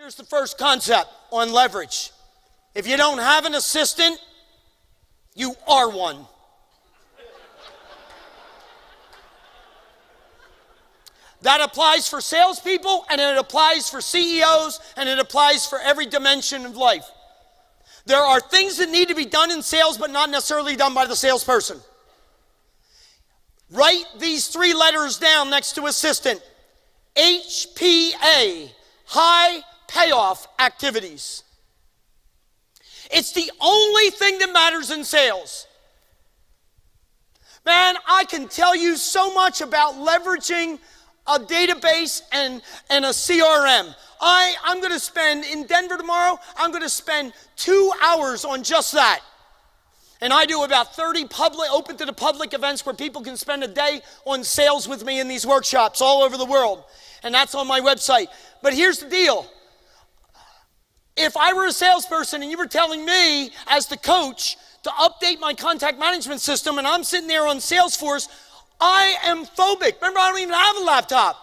Here's the first concept on leverage. If you don't have an assistant, you are one. That applies for salespeople, and it applies for CEOs, and it applies for every dimension of life. There are things that need to be done in sales, but not necessarily done by the salesperson. Write these 3 letters down next to assistant. HPA, high payoff activities. It's the only thing that matters in sales. Man, I can tell you so much about leveraging a database and a CRM. I'm going to spend, in Denver tomorrow, I'm going to spend 2 hours on just that. And I do about 30 open to the public events where people can spend a day on sales with me in these workshops all over the world. And that's on my website. But here's the deal. If I were a salesperson and you were telling me as the coach to update my contact management system and I'm sitting there on Salesforce, I am phobic. Remember, I don't even have a laptop.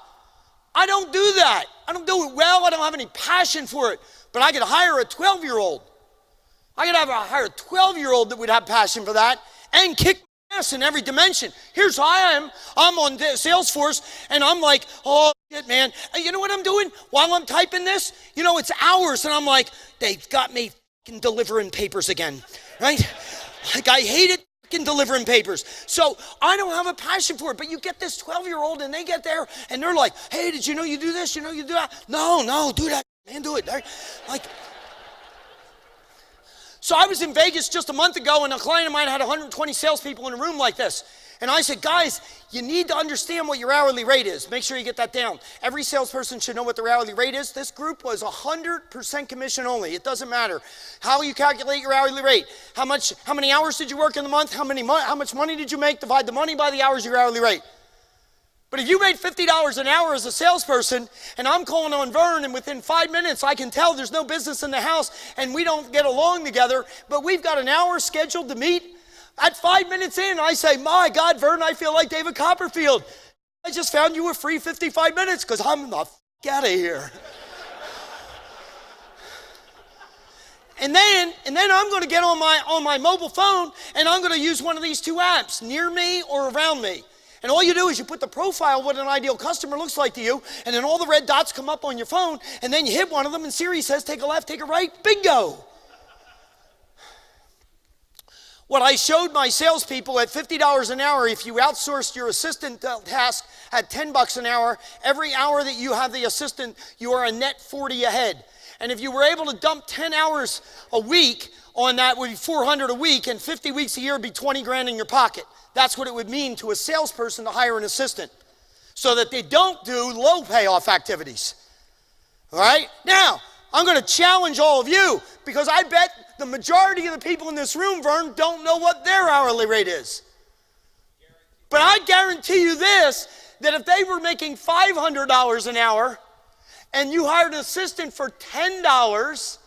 I don't do that. I don't do it well. I don't have any passion for it. But I could hire a 12-year-old. I could hire a 12-year-old that would have passion for that and kick my ass in every dimension. Here's how I am. I'm on Salesforce, and I'm like, oh, shit, man. And you know what I'm doing while I'm typing this? You know, it's hours, and I'm like, they've got me fucking delivering papers again, right? Like, I hate it. Delivering papers. So I don't have a passion for it, but you get this 12-year-old and they get there and they're like, hey, did you know you do this? You know you do that? No, do that, man, do it. Like, so I was in Vegas just a month ago and a client of mine had 120 salespeople in a room like this. And I said, guys, you need to understand what your hourly rate is. Make sure you get that down. Every salesperson should know what their hourly rate is. This group was 100% commission only. It doesn't matter how you calculate your hourly rate. How many hours did you work in the month? How much money did you make? Divide the money by the hours of your hourly rate. But if you made $50 an hour as a salesperson and I'm calling on Vern and within 5 minutes I can tell there's no business in the house and we don't get along together, but we've got an hour scheduled to meet, at 5 minutes in, I say, my God, Vern, I feel like David Copperfield. I just found you a free 55 minutes because I'm the f*** out of here. And then I'm going to get on my mobile phone and I'm going to use one of these 2 apps, Near Me or Around Me. And all you do is you put the profile of what an ideal customer looks like to you, and then all the red dots come up on your phone, and then you hit one of them and Siri says, take a left, take a right, bingo. What I showed my salespeople at $50 an hour, if you outsourced your assistant task at $10 an hour, every hour that you have the assistant, you are a net 40 ahead. And if you were able to dump 10 hours a week on that, would be 400 a week, and 50 weeks a year would be 20 grand in your pocket. That's what it would mean to a salesperson to hire an assistant so that they don't do low payoff activities. All right? Now, I'm going to challenge all of you because I bet the majority of the people in this room, Vern, don't know what their hourly rate is. But I guarantee you this, that if they were making $500 an hour and you hired an assistant for $10,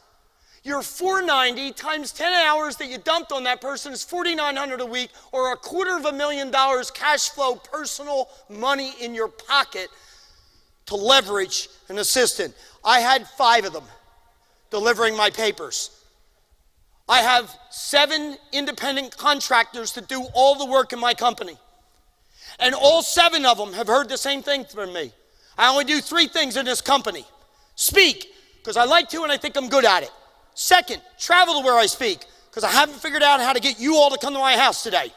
your $490 times 10 hours that you dumped on that person is $4,900 a week, or $250,000 cash flow, personal money in your pocket to leverage an assistant. I had 5 of them delivering my papers. I have 7 independent contractors that do all the work in my company. And all 7 of them have heard the same thing from me. I only do 3 things in this company. Speak, because I like to and I think I'm good at it. Second, travel to where I speak, because I haven't figured out how to get you all to come to my house today.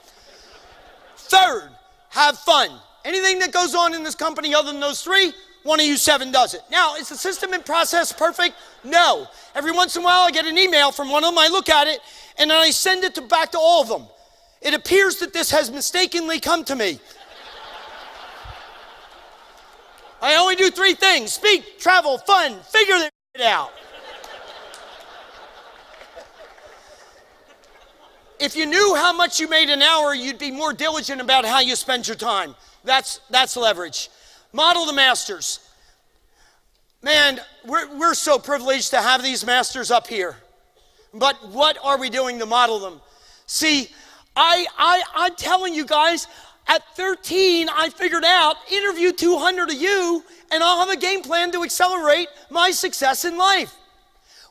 Third, have fun. Anything that goes on in this company other than those 3, one of you 7 does it. Now, is the system and process perfect? No. Every once in a while, I get an email from one of them, I look at it, and then I send it back to all of them. It appears that this has mistakenly come to me. I only do 3 things: speak, travel, fun, figure it out. If you knew how much you made an hour, you'd be more diligent about how you spend your time. That's leverage. Model the masters. Man, we're so privileged to have these masters up here. But what are we doing to model them? See, I'm telling you guys, At 13, I figured out, interview 200 of you, and I'll have a game plan to accelerate my success in life.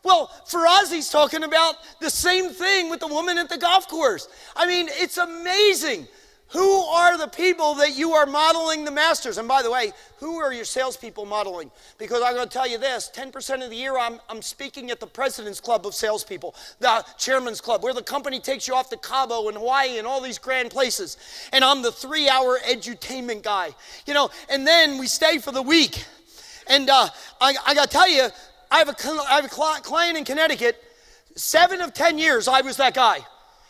Well, for us, he's talking about the same thing with the woman at the golf course. I mean, it's amazing. Who are the people that you are modeling the masters? And by the way, who are your salespeople modeling? Because I'm going to tell you this, 10% of the year I'm speaking at the President's Club of Salespeople, the Chairman's Club, where the company takes you off to Cabo and Hawaii and all these grand places. And I'm the 3-hour edutainment guy. You know, and then we stay for the week. And I got to tell you, I have a client in Connecticut, 7 of 10 years I was that guy.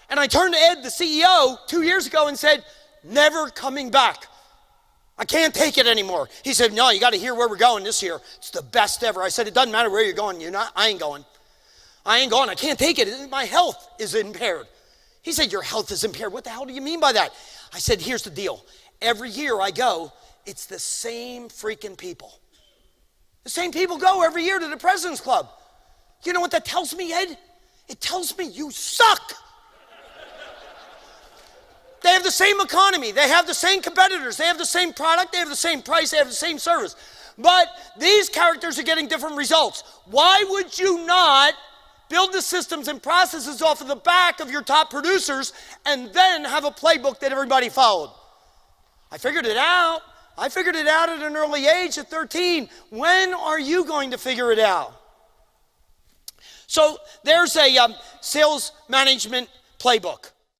And I turned to Ed, the CEO, 2 years ago and said, never coming back. I can't take it anymore. He said, no, you got to hear where we're going this year. It's the best ever. I said, it doesn't matter where you're going. I ain't going. I can't take it. My health is impaired. He said, your health is impaired. What the hell do you mean by that? I said, here's the deal. Every year I go, it's the same freaking people. The same people go every year to the President's Club. You know what that tells me, Ed? It tells me you suck. They have the same economy. They have the same competitors. They have the same product. They have the same price. They have the same service. But these characters are getting different results. Why would you not build the systems and processes off of the back of your top producers and then have a playbook that everybody followed? I figured it out. I figured it out at an early age, at 13. When are you going to figure it out? So there's a sales management playbook.